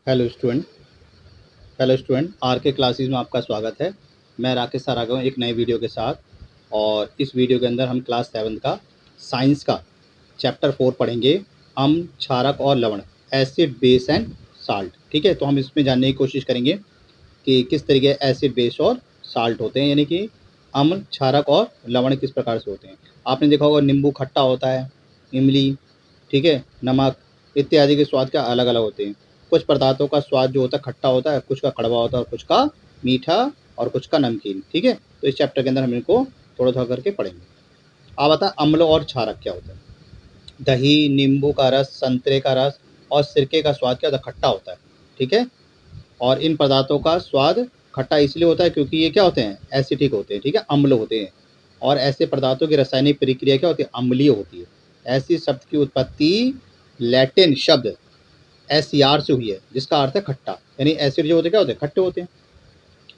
Hello student are के classes में आपका स्वागत है। मैं राकेश सर आ गया हूँ एक नए वीडियो के साथ। और इस वीडियो के अंदर हम क्लास 7 का साइंस का चैप्टर 4 पढ़ेंगे। अम्ल, क्षारक और लवण, एसिड, बेस एंड साल्ट। ठीक है, तो हम इसमें जानने की कोशिश करेंगे कि किस तरीके एसिड, बेस और साल्ट होते हैं, यानी कि अम्ल, क्षारक और लवण किस प्रकार से होते हैं। आपने देखा होगा नींबू खट्टा होता है, इमली, ठीक है, नमक इत्यादि के स्वाद क्या अलग अलग होते हैं। कुछ पदार्थों का स्वाद जो होता है खट्टा होता है, कुछ का कड़वा होता है और कुछ का मीठा और कुछ का नमकीन। ठीक है, तो इस चैप्टर के अंदर हम इनको थोड़ा थोड़ा करके पढ़ेंगे। आप बता अम्ल और क्षारक क्या होता है। दही, नींबू का रस, संतरे का रस और सिरके का स्वाद क्या होता है, खट्टा होता है। ठीक है, और इन पदार्थों का स्वाद खट्टा इसलिए होता है क्योंकि ये क्या होते हैं, एसिडिक होते हैं। ठीक है, अम्ल होते हैं। और ऐसे पदार्थों की रासायनिक प्रक्रिया क्या होती है, अम्लीय होती है। ऐसी शब्द की उत्पत्ति लैटिन शब्द एसियार से हुई है, जिसका अर्थ है खट्टा, यानी एसिड जो होते हैं क्या होते हैं, खट्टे होते हैं।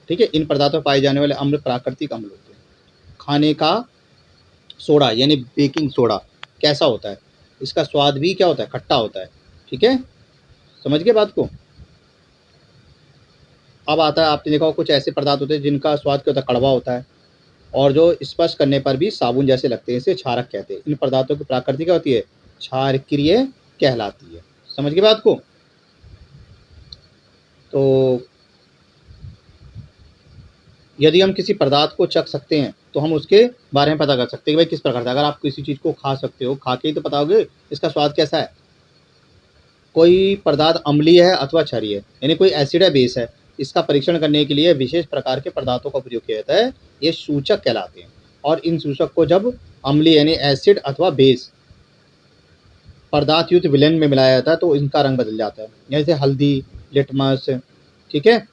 ठीक है, इन पदार्थों में पाए जाने वाले अम्ल प्राकृतिक अम्ल होते हैं। खाने का सोडा यानी बेकिंग सोडा कैसा होता है, इसका स्वाद भी क्या होता है, खट्टा होता है। ठीक है, समझ गए बात को। अब आता है, आपने देखा होगा कुछ ऐसे पदार्थ होते हैं जिनका स्वाद क्या होता है, कड़वा होता है और जो स्पर्श करने पर भी साबुन जैसे लगते हैं, इसे क्षारक कहते हैं। इन पदार्थों की प्रकृति क्या होती है, क्षारकीय कहलाती है। समझ गए बात को। तो यदि हम किसी पदार्थ को चख सकते हैं तो हम उसके बारे में पता कर सकते हैं कि भाई किस प्रकार का। अगर आप किसी चीज़ को खा सकते हो, खा के ही तो पता होगे इसका स्वाद कैसा है। कोई पदार्थ अम्लीय है अथवा क्षारीय है, यानी कोई एसिड है, बेस है, इसका परीक्षण करने के लिए विशेष प्रकार के पदार्थों का प्रयोग किया जाता है। ये सूचक कहलाते हैं। और इन सूचक को जब अम्लीय यानी एसिड अथवा बेस पदार्थ युक्त विलयन में मिलाया जाता है तो इनका रंग बदल जाता है। जैसे हल्दी, लिटमस, ठीक है,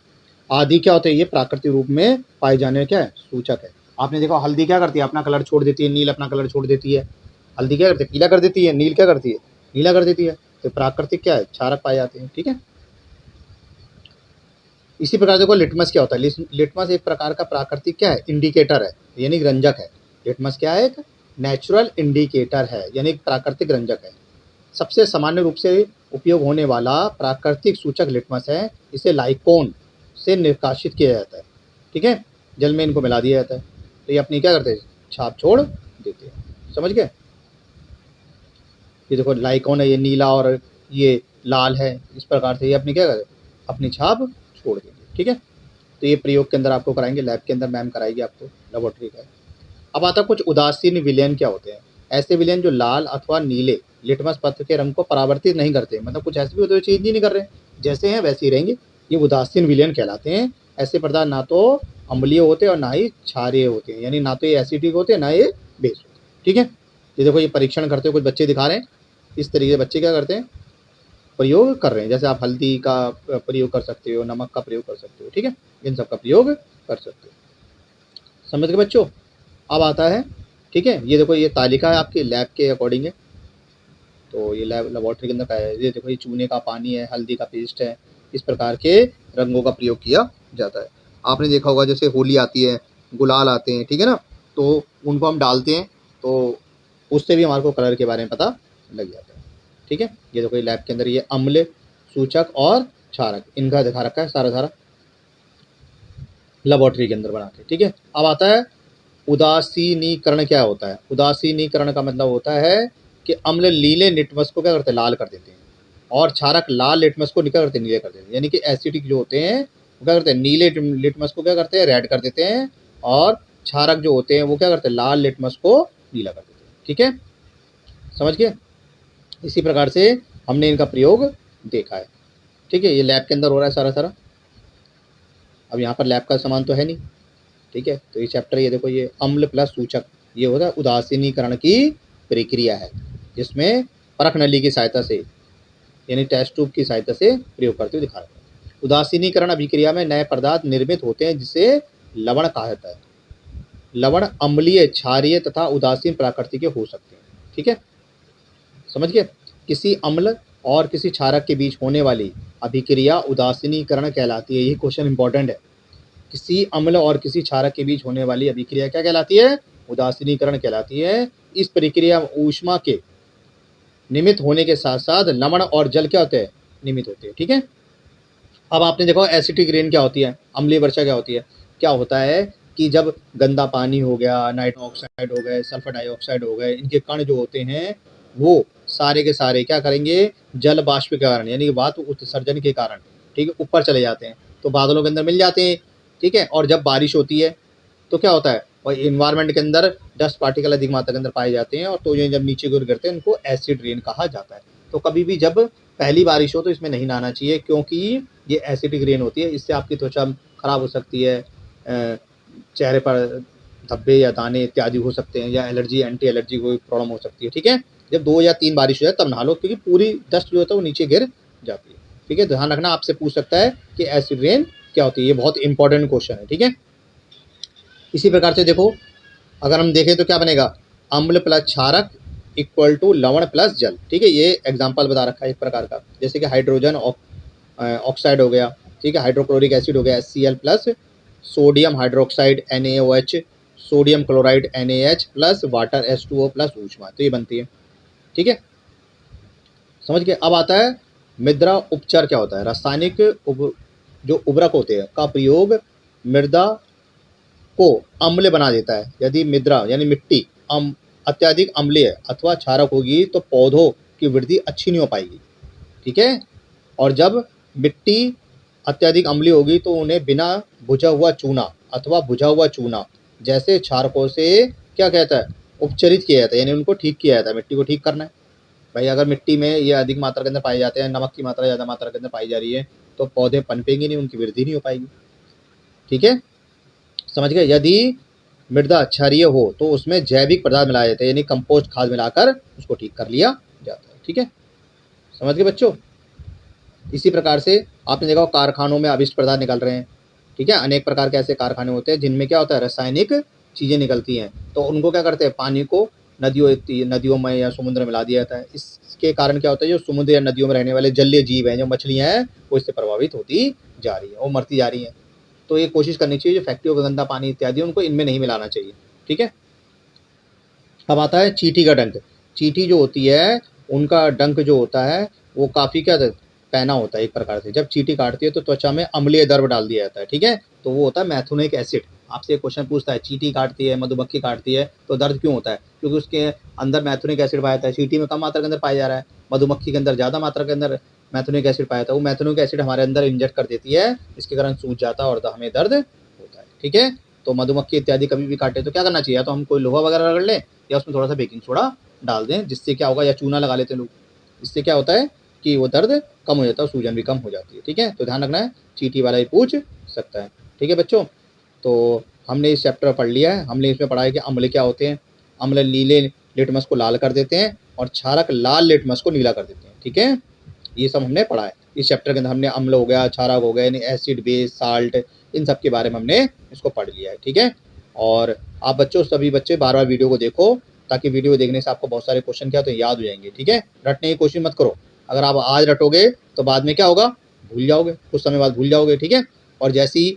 आदि क्या होते हैं, ये प्राकृतिक रूप में पाए जाने क्या है, सूचक है। आपने देखा हल्दी क्या करती है, अपना कलर छोड़ देती है, नील अपना कलर छोड़ देती है। हल्दी क्या करती है, पीला कर देती है, नील क्या करती है, नीला कर देती है। तो प्राकृतिक क्या है, क्षारक पाए जाते हैं। ठीक है, इसी प्रकार देखो लिटमस क्या होता है। लिटमस एक प्रकार का प्राकृतिक क्या है, इंडिकेटर है, यानी रंजक है। लिटमस क्या है, एक नेचुरल इंडिकेटर है, यानी प्राकृतिक रंजक है। सबसे सामान्य रूप से उपयोग होने वाला प्राकृतिक सूचक लिटमस है। इसे लाइकोन से निष्कासित किया जाता है। ठीक है, जल में इनको मिला दिया जाता है तो ये अपनी क्या करते हैं, छाप छोड़ देते हैं। समझ गए। ये देखो लाइकोन है, ये नीला और ये लाल है, इस प्रकार से ये अपनी क्या करते हैं, अपनी छाप छोड़ देंगे। ठीक है, तो ये प्रयोग के अंदर आपको कराएंगे, लैब के अंदर मैम कराएगी आपको, लेबोरेटरी का। अब आता कुछ उदासीन विलयन क्या होते हैं। ऐसे विलयन जो लाल अथवा नीले लिटमस पत्र के रंग को परावर्तित नहीं करते, मतलब कुछ ऐसे भी होते हैं चेंज ही नहीं कर रहे, जैसे हैं वैसे ही रहेंगे, ये उदासीन विलयन कहलाते हैं। ऐसे पदार्थ ना तो अम्लीय होते और ना ही क्षारीय होते हैं, यानी ना तो ये एसिडिक होते हैं ना ये बेस होते हैं। ठीक है, ये देखो ये परीक्षण करते हुए कुछ बच्चे दिखा रहे हैं। इस तरीके से बच्चे क्या करते हैं, प्रयोग कर रहे हैं। जैसे आप हल्दी का प्रयोग कर सकते हो, नमक का प्रयोग कर सकते हो। ठीक है, इन सब का प्रयोग कर सकते हो। समझ गए बच्चों। अब आता है, ठीक है, ये देखो ये तालिका है आपके लैब के अकॉर्डिंग है। तो ये लैब लेबोरेटरी के अंदर का है। ये देखो ये चूने का पानी है, हल्दी का पेस्ट है, इस प्रकार के रंगों का प्रयोग किया जाता है। आपने देखा होगा जैसे होली आती है, गुलाल आते हैं, ठीक है ना, तो उनको हम डालते हैं तो उससे भी हमारे को कलर के बारे में पता लग जाता है। ठीक है, ये देखो ये लैब के अंदर ये अम्ल, सूचक और क्षारक इनका दिखा रखा है सारा सारा लेबोरेटरी के अंदर बना के। ठीक है, अब आता है उदासीनीकरण क्या होता है। उदासीनीकरण का मतलब होता है कि अम्ल नीले लिटमस को क्या करते हैं, लाल कर देते हैं, और क्षारक लाल लिटमस को क्या करते हैं, नीले कर देते हैं। यानी कि एसिडिक जो होते हैं वो क्या करते हैं, नीले लिटमस को क्या करते हैं, रेड कर देते हैं, और क्षारक जो होते हैं वो क्या करते हैं, लाल लिटमस को नीला कर देते हैं। ठीक है, समझ गए। इसी प्रकार से हमने इनका प्रयोग देखा है। ठीक है, ये लैब के अंदर हो रहा है सारा सारा। अब यहाँ पर लैब का सामान तो है नहीं। ठीक है, तो ये चैप्टर ये देखो ये अम्ल प्लस सूचक, ये होता है उदासीनीकरण की प्रक्रिया है, जिसमें परख नली की सहायता से यानी टेस्ट ट्यूब की सहायता से प्रयोग करते हुए दिखा रहा है। उदासीनीकरण अभिक्रिया में नए पदार्थ निर्मित होते हैं जिसे लवण कहा जाता है। लवण अम्लीय, क्षारीय तथा उदासीन प्रकृति के हो सकते हैं। ठीक है, समझ गए। किसी अम्ल और किसी क्षारक के बीच होने वाली अभिक्रिया उदासीनीकरण कहलाती है। ये क्वेश्चन इंपॉर्टेंट है। किसी अम्ल और किसी क्षारक के बीच होने वाली अभिक्रिया क्या कहलाती है, उदासीनीकरण कहलाती है। इस प्रक्रिया में ऊष्मा के निमित्त होने के साथ साथ लवण और जल क्या होते हैं, निमित्त होते हैं। ठीक है, अब आपने देखो एसिटिक रेन क्या होती है, अम्लीय वर्षा क्या होती है। क्या होता है कि जब गंदा पानी हो गया, नाइट्रोजन ऑक्साइड हो गए, सल्फर डाइऑक्साइड हो गए, इनके कण जो होते हैं वो सारे के सारे क्या करेंगे, जल बाष्प के कारण यानी वाष्प उत्सर्जन के कारण, ठीक है, ऊपर चले जाते हैं, तो बादलों के अंदर मिल जाते हैं, ठीक है। और जब बारिश होती है तो क्या होता है, और इन्वायरमेंट के अंदर डस्ट पार्टिकल अधिक मात्रा के अंदर पाए जाते हैं, और तो ये जब नीचे की ओर गिरते हैं उनको एसिड रेन कहा जाता है। तो कभी भी जब पहली बारिश हो तो इसमें नहीं नहाना चाहिए, क्योंकि ये एसिडिक रेन होती है, इससे आपकी त्वचा खराब हो सकती है, चेहरे पर धब्बे या दाने इत्यादि हो सकते हैं, या एलर्जी, एंटी एलर्जी कोई प्रॉब्लम हो सकती है, ठीक है। जब 2 या 3 बारिश हो जाए तब नहा लो, क्योंकि पूरी डस्ट जो होता है वो नीचे गिर जाती है, ठीक है। ध्यान रखना, आपसे पूछ सकता है कि एसिड रेन क्या होती है, ये बहुत इंपॉर्टेंट क्वेश्चन है, ठीक है। इसी प्रकार से देखो, अगर हम देखें तो क्या बनेगा, अम्ल प्लस क्षारक इक्वल टू लवण प्लस जल, ठीक है। ये एग्जाम्पल बता रखा है एक प्रकार का, जैसे कि हाइड्रोजन ऑक्साइड हो गया, ठीक है, हाइड्रोक्लोरिक एसिड हो गया HCl plus sodium hydroxide NaOH, sodium chloride NaH plus water H2O plus ऊष्मा, तो ये बनती है, ठीक है, समझ गए। अब आता है मृदा उपचार क्या होता है, रासायनिक जो उर्वरक होते हैं का प्रयोग मृदा को अम्ल बना देता है। यदि मृदा यानी मिट्टी अत्यधिक अम्लीय अथवा क्षारक होगी तो पौधों की वृद्धि अच्छी नहीं हो पाएगी, ठीक है। और जब मिट्टी अत्यधिक अम्लीय होगी तो उन्हें बिना बुझा हुआ चूना अथवा बुझा हुआ चूना जैसे क्षारकों से क्या कहता है, उपचरित किया जाता है, यानी उनको ठीक किया जाता है, मिट्टी को ठीक करना है। भाई अगर मिट्टी में ये अधिक मात्रा के अंदर पाए जाते हैं, नमक की मात्रा ज़्यादा मात्रा के अंदर पाई जा रही है, तो पौधे पनपेंगे नहीं, उनकी वृद्धि नहीं हो पाएगी, ठीक है, समझ गए। यदि मृदा क्षारीय हो तो उसमें जैविक पदार्थ मिलाए जाते हैं, यानी कंपोस्ट खाद मिलाकर उसको ठीक कर लिया जाता है, ठीक है, समझ गए बच्चों। इसी प्रकार से आपने देखा कारखानों में अभिष्ट पदार्थ निकल रहे हैं, ठीक है, अनेक प्रकार के ऐसे कारखाने होते हैं जिनमें क्या होता है, रासायनिक चीज़ें निकलती हैं, तो उनको क्या करते हैं, पानी को नदियों में या समुद्र में मिला दिया जाता है। इसके कारण क्या होता है, जो समुद्र या नदियों में रहने वाले जलीय जीव हैं, जो मछलियाँ हैं, वो इससे प्रभावित होती जा रही है, वो मरती जा रही हैं। तो ये कोशिश करनी चाहिए जो फैक्ट्रियों का गंदा पानी इत्यादि उनको इनमें नहीं मिलाना चाहिए, ठीक है। अब आता है चींटी का डंक। चींटी जो होती है उनका डंक जो होता है वो काफ़ी क्या पैना होता है एक प्रकार से। जब चींटी काटती है तो त्वचा में अम्लीय द्रव डाल दिया जाता है, ठीक है, तो वो होता है मैथुनिक एसिड। आपसे एक क्वेश्चन पूछता है, चींटी काटती है, मधुमक्खी काटती है तो दर्द क्यों होता है, क्योंकि उसके अंदर मैथुनिक एसिड पाया जाता है। चींटी में कम मात्रा के अंदर पाया जा रहा है, मधुमक्खी के अंदर ज़्यादा मात्रा के अंदर मैथुनिक एसिड पाया जाता है। वो मैथुनिक एसिड हमारे अंदर इंजेक्ट कर देती है, इसके कारण सूज जाता है और हमें दर्द होता है, ठीक है। तो मधुमक्खी इत्यादि कभी भी काटे तो क्या करना चाहिए, या तो हम कोई लोहा वगैरह रगड़ लें या उसमें थोड़ा सा बेकिंग सोडा डाल दें, जिससे क्या होगा, या चूना लगा लेते हैं लोग, इससे क्या होता है कि वो दर्द कम हो जाता है, सूजन भी कम हो जाती है, ठीक है। तो ध्यान रखना है, चींटी वाला ही पूछ सकता है, ठीक है बच्चों। तो हमने इस चैप्टर पढ़ लिया है, हमने इसमें पढ़ा है कि अम्ल क्या होते हैं। अम्ल नीले लिटमस को लाल कर देते हैं और क्षारक लाल लिटमस को नीला कर देते हैं, ठीक है, ये सब हमने पढ़ा है इस चैप्टर के अंदर। हमने अम्ल हो गया, क्षारक हो गया, यानी एसिड, बेस, साल्ट, इन सब के बारे में हमने इसको पढ़ लिया है, ठीक है। और आप बच्चों, सभी बच्चे बार बार वीडियो को देखो, ताकि वीडियो देखने से आपको बहुत सारे क्वेश्चन क्या तो याद हो जाएंगे, ठीक है। रटने की कोशिश मत करो, अगर आप आज रटोगे तो बाद में क्या होगा, भूल जाओगे, कुछ समय बाद भूल जाओगे, ठीक है। और जैसे ही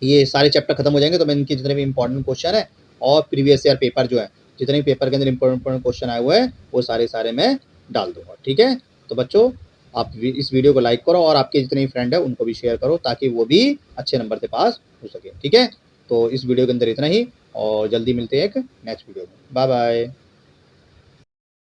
ये सारे चैप्टर खत्म हो जाएंगे तो मैं इनके जितने भी इंपॉर्टेंट क्वेश्चन है और प्रीवियस ईयर पेपर जो है, जितने भी पेपर के अंदर इंपॉर्टेंट क्वेश्चन आए हुए हैं वो सारे मैं डाल दूंगा, ठीक है। तो बच्चों, आप इस वीडियो को लाइक करो और आपके जितने भी फ्रेंड है उनको भी शेयर करो, ताकि वो भी अच्छे नंबर से पास हो सके, ठीक है। तो इस वीडियो के अंदर इतना ही, और जल्दी मिलते हैं एक नेक्स्ट वीडियो में। Bye bye.